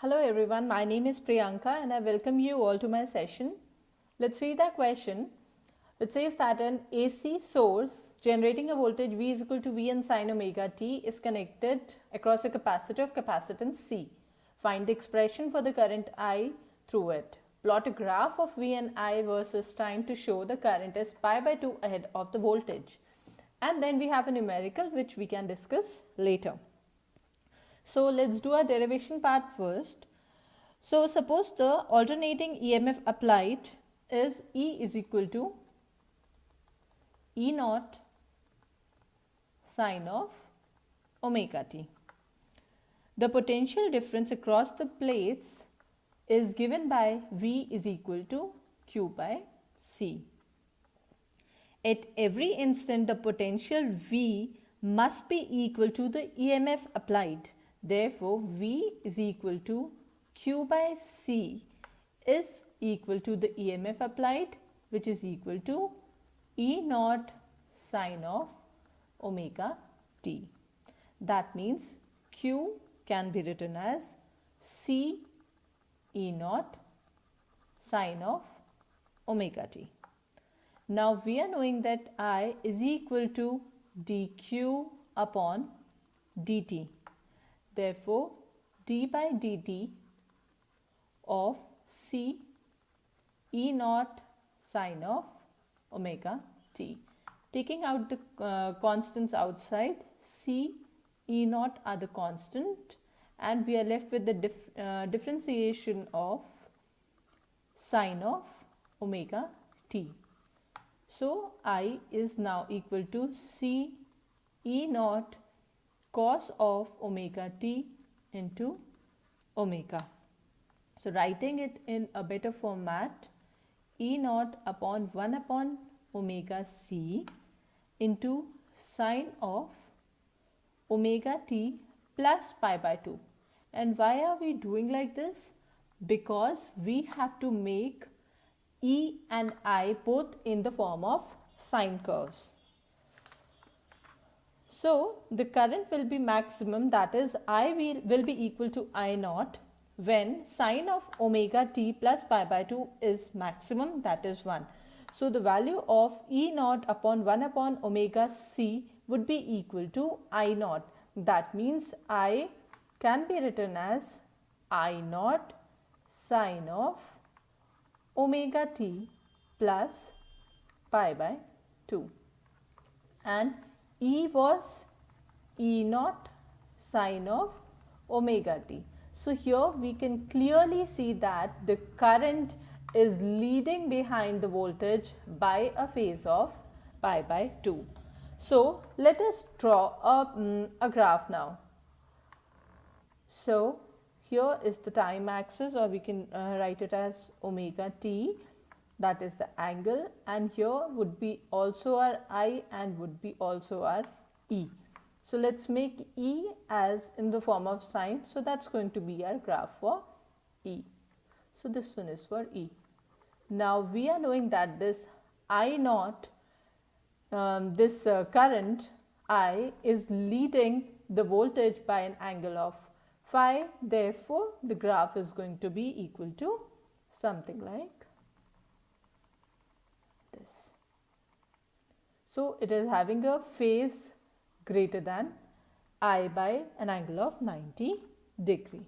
Hello everyone, my name is Priyanka and I welcome you all to my session. Let's read our question. It says that an AC source generating a voltage V is equal to Vn sin omega t is connected across a capacitor of capacitance C. Find the expression for the current I through it. Plot a graph of V and I versus time to show the current is pi by 2 ahead of the voltage. And then we have a numerical which we can discuss later. So let's do our derivation part first. So suppose the alternating EMF applied is E is equal to E naught sine of omega t. The potential difference across the plates is given by V is equal to Q by C. At every instant the potential V must be equal to the EMF applied. Therefore, V is equal to Q by C is equal to the EMF applied, which is equal to E naught sine of omega t. That means Q can be written as C E naught sine of omega t. Now we are knowing that I is equal to dq upon dt. Therefore, d by dt of C E naught sine of omega t. Taking out the constants outside, C E naught are the constant and we are left with the differentiation of sine of omega t. So, I is now equal to C E naught cos of omega t into omega. So, writing it in a better format, E naught upon 1 upon omega c into sine of omega t plus pi by 2. And why are we doing like this? Because we have to make E and I both in the form of sine curves. So, the current will be maximum, that is I will be equal to I naught when sine of omega t plus pi by 2 is maximum, that is 1. So, the value of E naught upon 1 upon omega c would be equal to I naught. That means I can be written as I naught sine of omega t plus pi by 2. And E was E naught sine of omega t. So, here we can clearly see that the current is leading behind the voltage by a phase of pi by 2. So, let us draw a graph now. So, here is the time axis, or we can write it as omega t, that is the angle, and here would be also our I and would be also our E. So, let us make E as in the form of sine. So, that is going to be our graph for E. So, this one is for E. Now, we are knowing that this I naught, this current I is leading the voltage by an angle of phi. Therefore, the graph is going to be equal to something like this. So, it is having a phase greater than I by an angle of 90 degree.